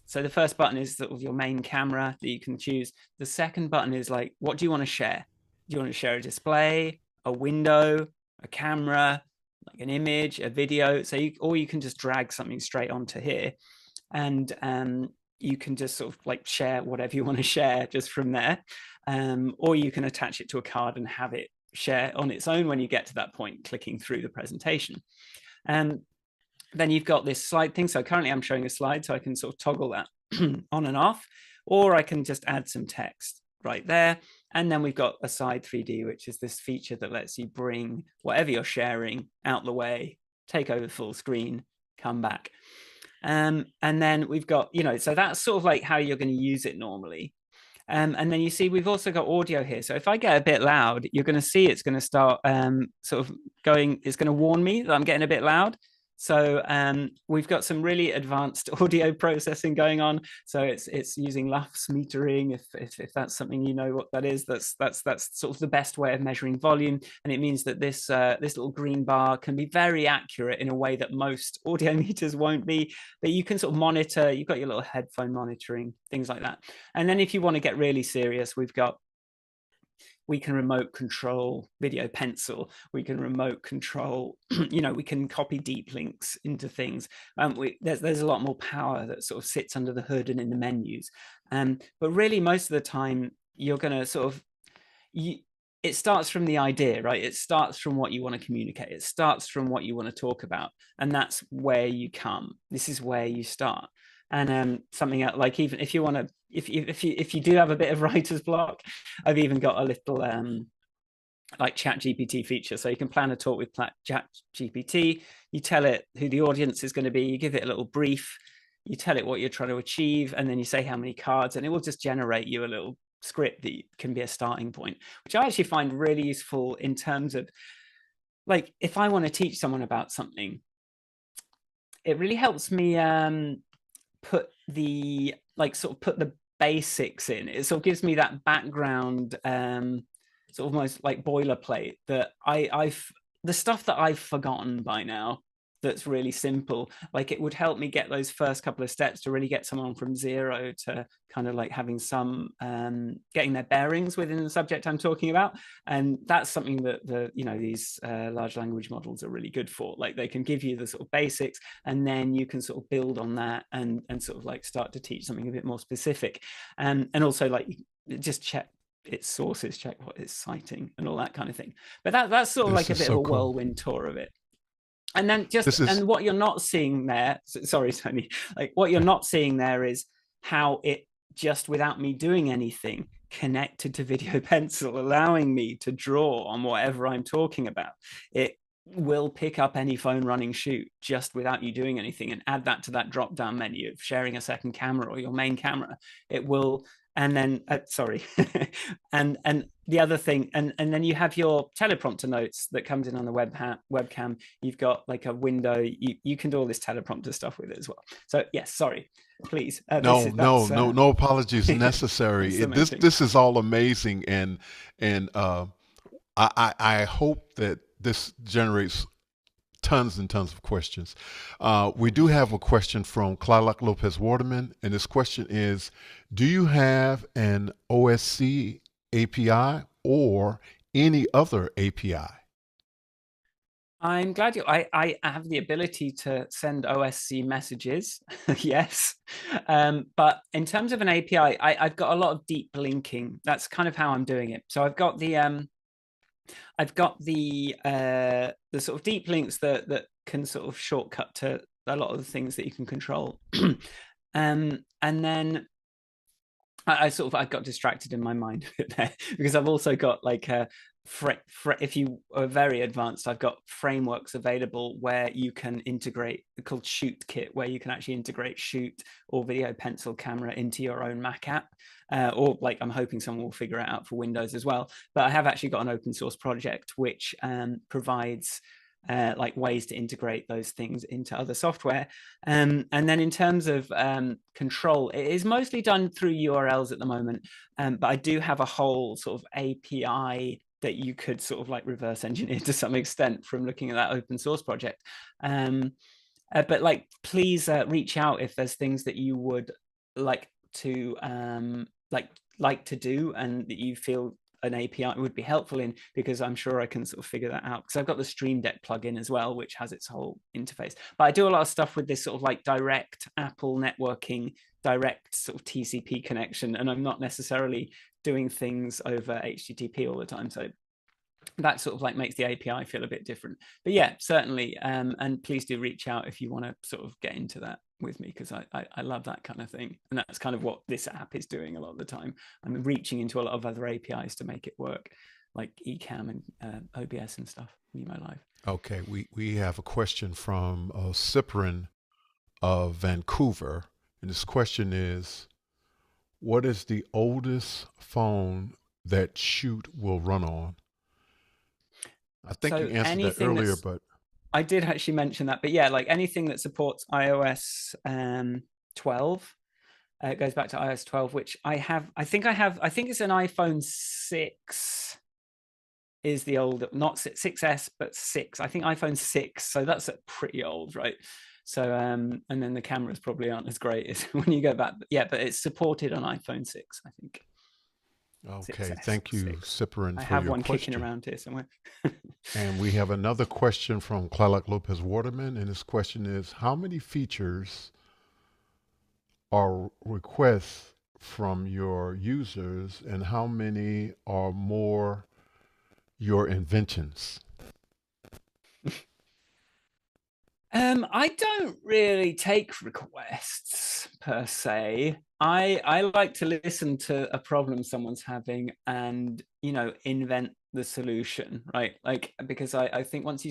so the first button is sort of your main camera that you can choose. The second button is like, what do you want to share? Do you want to share a display, a window, a camera, like an image, a video? So or you can just drag something straight onto here, and you can just sort of like share whatever you want to share just from there, or you can attach it to a card and have it share on its own when you get to that point, clicking through the presentation. Then you've got this slide thing. So currently I'm showing a slide, so I can sort of toggle that on and off, or I can just add some text right there. And then we've got a side 3D, which is this feature that lets you bring whatever you're sharing out the way, take over full screen, come back. And then we've got, you know, so that's sort of like how you're going to use it normally. And then you see we've also got audio here. So if I get a bit loud, you're going to see it's going to start sort of going, it's going to warn me that I'm getting a bit loud. So we've got some really advanced audio processing going on. So it's using LUFS metering. If that's something you know what that is, that's sort of the best way of measuring volume. And it means that this little green bar can be very accurate in a way that most audio meters won't be. But you can sort of monitor. You've got your little headphone monitoring, things like that. And then if you want to get really serious, we can remote control video pencil. We can remote control, you know, we can copy deep links into things. There's a lot more power that sort of sits under the hood and in the menus. But really, most of the time, you're going to sort of, it starts from the idea, right? It starts from what you want to communicate. It starts from what you want to talk about. And that's where you come. This is where you start. And something else, like even if you want to, if you do have a bit of writer's block, I've even got a little like chat GPT feature. So you can plan a talk with chat GPT, you tell it who the audience is going to be, you give it a little brief, you tell it what you're trying to achieve, and then you say how many cards, and it will just generate you a little script that can be a starting point, which I actually find really useful in terms of, like, if I want to teach someone about something, it really helps me put the, like, sort of put the basics in. It sort of gives me that background, sort of almost like boilerplate that I've the stuff that I've forgotten by now, that's really simple. Like, it would help me get those first couple of steps to really get someone from zero to kind of like having some getting their bearings within the subject I'm talking about. And that's something that these large language models are really good for. Like, they can give you the sort of basics, and then you can sort of build on that and sort of like start to teach something a bit more specific. And also, like, just check its sources, check what it's citing and all that kind of thing. But that's sort of This like a is bit so of a cool. whirlwind tour of it. And then This is and what you're not seeing there, sorry, Tony, like, what you're not seeing there is how it, just without me doing anything, connected to Video Pencil, allowing me to draw on whatever I'm talking about. It will pick up any phone running shoot just without you doing anything, and add that to that drop down menu of sharing a second camera or your main camera. It will. And then sorry and the other thing, and then you have your teleprompter notes that comes in on the webcam. You've got like a window, you can do all this teleprompter stuff with it as well. So yes, sorry, please, no apologies necessary. that's the main This thing. this is all amazing, and I hope that this generates tons and tons of questions. We do have a question from Clark Lopez Waterman, and this question is: do you have an OSC API or any other API? I'm glad I have the ability to send OSC messages. Yes. But in terms of an API, I've got a lot of deep linking. That's kind of how I'm doing it. So I've got the sort of deep links that can sort of shortcut to a lot of the things that you can control. And then I got distracted in my mind there, because I've also got like if you are very advanced, I've got frameworks available where you can integrate, called Shoot Kit, where you can actually integrate Shoot or Video Pencil camera into your own Mac app. Or, like, I'm hoping someone will figure it out for Windows as well. But I have actually got an open source project which provides like ways to integrate those things into other software. And then in terms of control, it is mostly done through URLs at the moment. But I do have a whole sort of API that you could sort of like reverse engineer to some extent from looking at that open source project. But like, please reach out if there's things that you would like to like to do, and that you feel an API would be helpful in, because I'm sure I can sort of figure that out, because I've got the Stream Deck plugin as well, which has its whole interface. But I do a lot of stuff with this sort of like direct Apple networking, direct sort of TCP connection, and I'm not necessarily doing things over HTTP all the time. So that sort of like makes the API feel a bit different. But yeah, certainly. And please do reach out if you want to sort of get into that with me, because I love that kind of thing. And that's kind of what this app is doing a lot of the time. I'm reaching into a lot of other APIs to make it work, like eCam and OBS and stuff. Be my life. Okay, we have a question from Cyprian of Vancouver, and this question is: what is the oldest phone that Shoot will run on? I think you So answered that anything earlier, that's, but I did actually mention that, but yeah, like anything that supports iOS 12. It goes back to iOS 12, which I have. I think it's an iPhone 6 is the old, not 6S, but 6. I think iPhone 6. So that's pretty old, right? So, and then the cameras probably aren't as great as when you go back. But yeah, but it's supported on iPhone 6, I think. okay. 6S Thank or you, 6. Cyprian, I for have your one kicking question. around here somewhere. And we have another question from Clark Lopez Waterman, and his question is: how many features are requests from your users, and how many are more your inventions? I don't really take requests. fix per se. I like to listen to a problem someone's having and, you know, invent the solution, right? Like, because I think once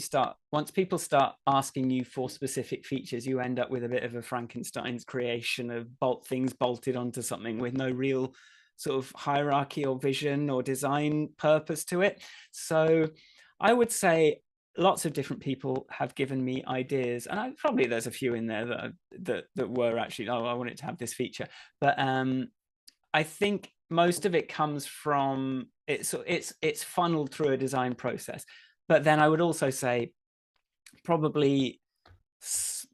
people start asking you for specific features, you end up with a bit of a Frankenstein's creation of things bolted onto something with no real sort of hierarchy or vision or design purpose to it. So I would say lots of different people have given me ideas, and probably there's a few in there that were actually, oh, I wanted to have this feature, but I think most of it comes from it's funneled through a design process. But then I would also say probably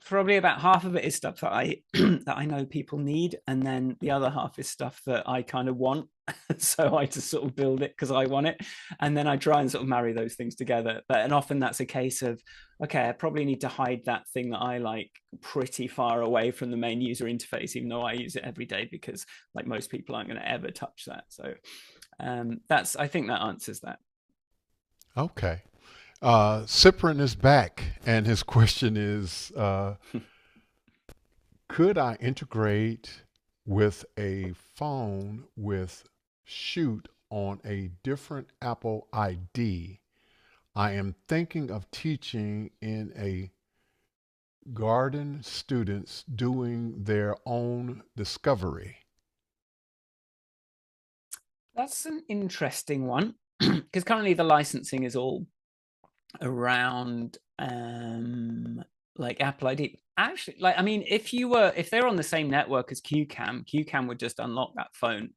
about half of it is stuff that I that I know people need, and then the other half is stuff that I kind of want. So I just sort of build it because I want it, and then I try and sort of marry those things together. And often that's a case of, okay, I probably need to hide that thing that I like pretty far away from the main user interface, even though I use it every day, because like most people aren't going to ever touch that. So I think that answers that. Okay. Cyprian is back, and his question is, could I integrate with a phone with Shoot on a different Apple ID? I am thinking of teaching in a garden, students doing their own discovery. That's an interesting one, because currently the licensing is all around like Apple ID. Actually, like, I mean, if they're on the same network as CueCam would just unlock that phone.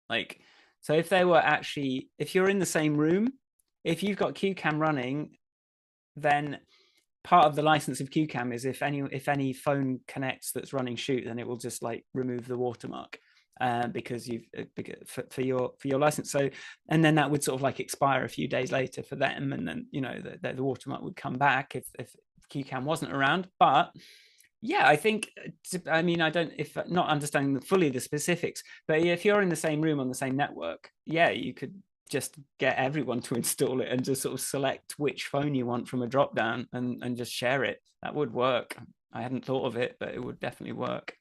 Like, so if you're in the same room, if you've got CueCam running, then part of the license of CueCam is if any phone connects that's running Shoot, then it will just like remove the watermark. Because for your license. So, and then that would sort of like expire a few days later for them, and then, you know, the watermark would come back if CueCam wasn't around. But yeah, I think, I mean, I don't, if not understanding fully the specifics, but if you're in the same room on the same network, yeah, you could just get everyone to install it and just sort of select which phone you want from a drop down and just share it. That would work. I hadn't thought of it, but it would definitely work.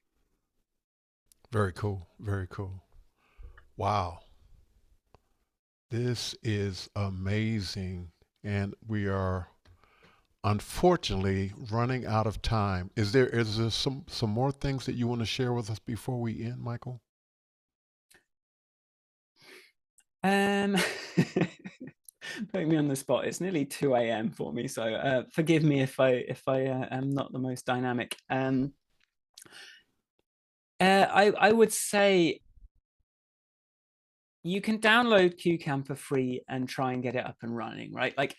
Very cool. Very cool. Wow. This is amazing. And we are unfortunately running out of time. Is there some more things that you want to share with us before we end, Michael? Um, putting me on the spot. It's nearly 2 a.m. for me, so forgive me if I am not the most dynamic. I would say you can download CueCam for free and try and get it up and running, right? Like,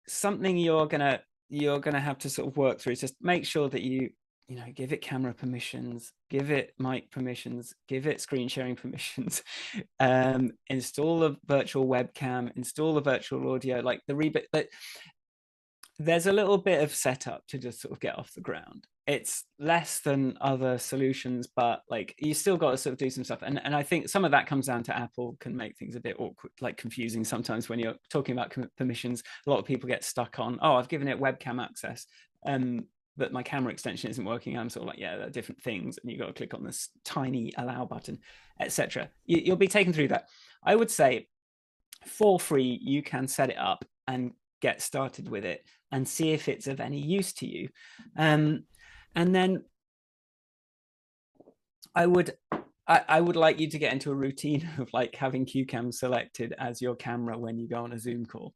something you're gonna have to sort of work through is just make sure that you know, give it camera permissions, give it mic permissions, give it screen sharing permissions, install a virtual webcam, install the virtual audio, like the rebit. But there's a little bit of setup to just sort of get off the ground. It's less than other solutions, but like, you still got to sort of do some stuff. And I think some of that comes down to Apple can make things a bit awkward, like confusing sometimes when you're talking about permissions. A lot of people get stuck on, oh, I've given it webcam access, but my camera extension isn't working. I'm sort of like, yeah, there are different things, and you got to click on this tiny allow button, etc. You'll be taken through that. I would say for free, you can set it up and get started with it and see if it's of any use to you. And then I would like you to get into a routine of like having CueCam selected as your camera when you go on a Zoom call,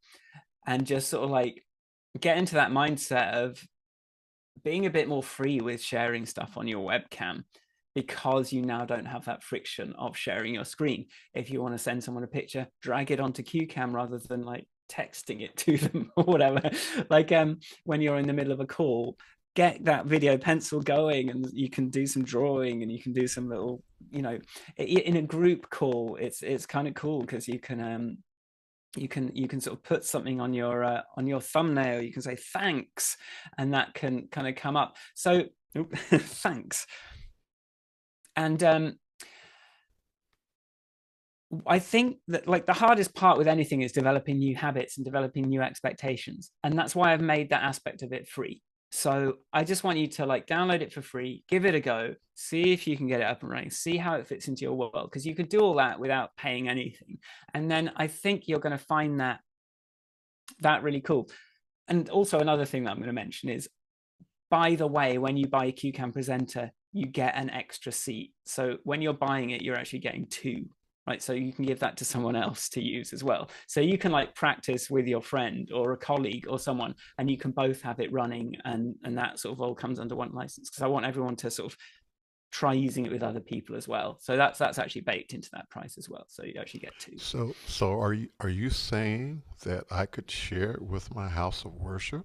and just sort of like get into that mindset of being a bit more free with sharing stuff on your webcam, because you now don't have that friction of sharing your screen. If you want to send someone a picture, drag it onto CueCam rather than like texting it to them or whatever. Like, when you're in the middle of a call, get that video pencil going, and you can do some drawing, and you can do some little, you know, in a group call. It's kind of cool because you can sort of put something on your thumbnail. You can say thanks, and that can kind of come up. So thanks. And I think that like the hardest part with anything is developing new habits and developing new expectations. And that's why I've made that aspect of it free. So I just want you to like download it for free, give it a go, see if you can get it up and running, see how it fits into your world, because you could do all that without paying anything. And then I think you're going to find that really cool. And also another thing that I'm going to mention is, by the way, when you buy a CueCam Presenter, you get an extra seat. So when you're buying it, you're actually getting two, right? So you can give that to someone else to use as well. So you can like practice with your friend or a colleague or someone, and you can both have it running, and that sort of all comes under one license, because I want everyone to sort of try using it with other people as well. So that's actually baked into that price as well. So you actually get two. So are you saying that I could share it with my house of worship?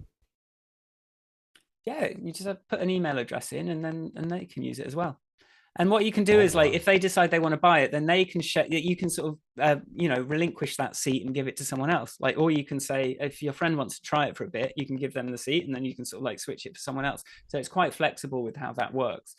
Yeah, you just have to put an email address in, and they can use it as well. And what you can do Oh is, like, wow. if they decide they want to buy it, then they can share. You can sort of, relinquish that seat and give it to someone else. Like, or you can say, if your friend wants to try it for a bit, you can give them the seat, and then you can sort of like switch it for someone else. So it's quite flexible with how that works.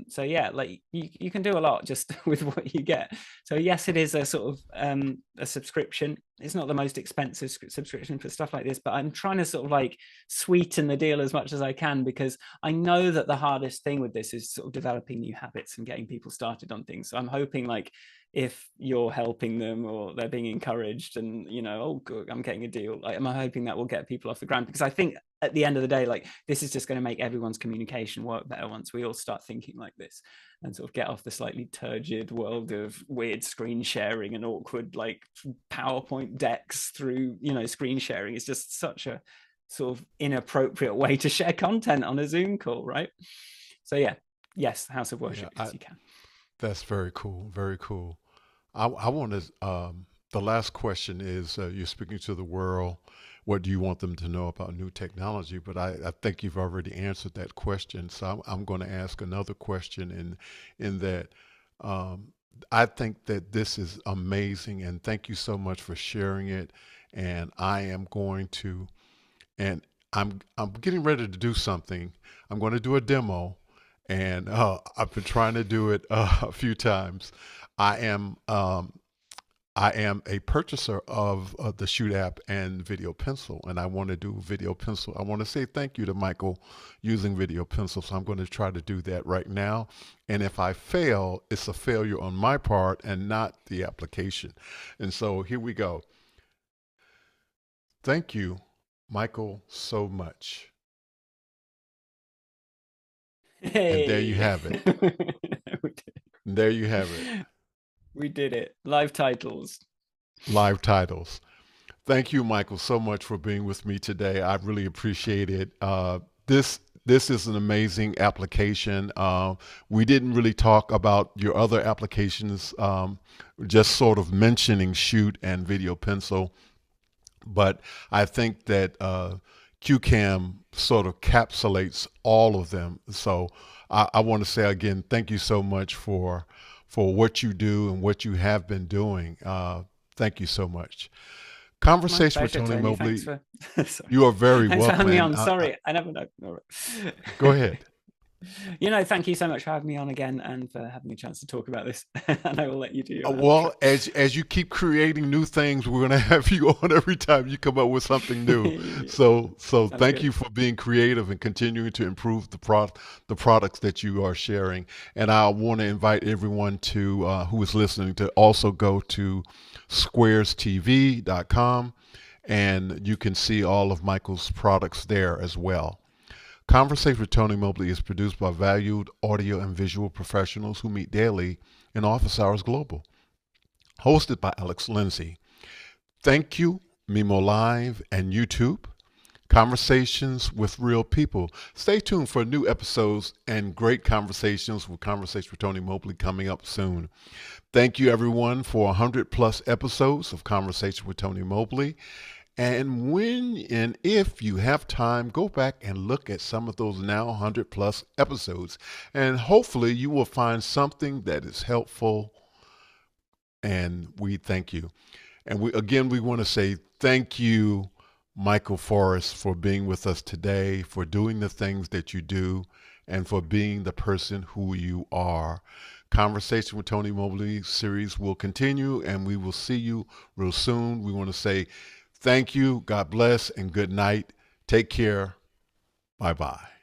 So yeah, like you can do a lot just with what you get. So yes, it is a sort of a subscription. It's not the most expensive subscription for stuff like this, but I'm trying to sort of like sweeten the deal as much as I can, because I know that the hardest thing with this is sort of developing new habits and getting people started on things. So I'm hoping, like, if you're helping them or they're being encouraged, and oh good, I'm getting a deal, like, I'm hoping that will get people off the ground, because I think at the end of the day, like, this is just going to make everyone's communication work better once we all start thinking like this, and sort of get off the slightly turgid world of weird screen sharing and awkward like PowerPoint decks through screen sharing. Is just such a sort of inappropriate way to share content on a Zoom call, right? So yeah, yes, House of Yeah, Worship, yes you can. that's very cool. Very cool. I want to. The last question is: you're speaking to the world. What do you want them to know about new technology? But I think you've already answered that question. So I'm going to ask another question in that. Um, I think that this is amazing, and thank you so much for sharing it. And I am going to, and I'm getting ready to do something. I'm going to do a demo, and I've been trying to do it a few times. I am I am a purchaser of the Shoot app and Video Pencil, and I want to do Video Pencil. I want to say thank you to Michael using Video Pencil, so I'm going to try to do that right now. And if I fail, it's a failure on my part and not the application. And so here we go. Thank you, Michael, so much. And there you Hey. have it. There you have it. We did it. Live titles. Live titles. Thank you, Michael, so much for being with me today. I really appreciate it. This is an amazing application. We didn't really talk about your other applications, just sort of mentioning Shoot and Video Pencil, but I think that QCam sort of capsulates all of them. So I want to say again, thank you so much for what you do and what you have been doing. Thank you so much. My Conversation with pleasure, Tony Tony. Thanks Mobley. for sorry. You are very Thanks for welcome. having me And on. Sorry, I never know. All right. go ahead. Thank you so much for having me on again, and for having a chance to talk about this. And I will let you do your outro. Well, as you keep creating new things, we're gonna have you on every time you come up with something new. So Sounds thank good. you for being creative and continuing to improve the products that you are sharing. And I want to invite everyone to who is listening to also go to squarestv.com, and you can see all of Michael's products there as well. Conversation with Tony Mobley is produced by valued audio and visual professionals who meet daily in Office Hours Global. Hosted by Alex Lindsay. Thank you, Mimo Live and YouTube. Conversations with real people. Stay tuned for new episodes and great conversations with Conversation with Tony Mobley coming up soon. Thank you, everyone, for 100 plus episodes of Conversation with Tony Mobley. And when and if you have time, go back and look at some of those now 100 plus episodes. And hopefully you will find something that is helpful. And we thank you. And we want to say thank you, Michael Forrest, for being with us today, for doing the things that you do, and for being the person who you are. Conversation with Tony Mobley series will continue, and we will see you real soon. We want to say thank you, God bless, and good night. Take care. Bye bye.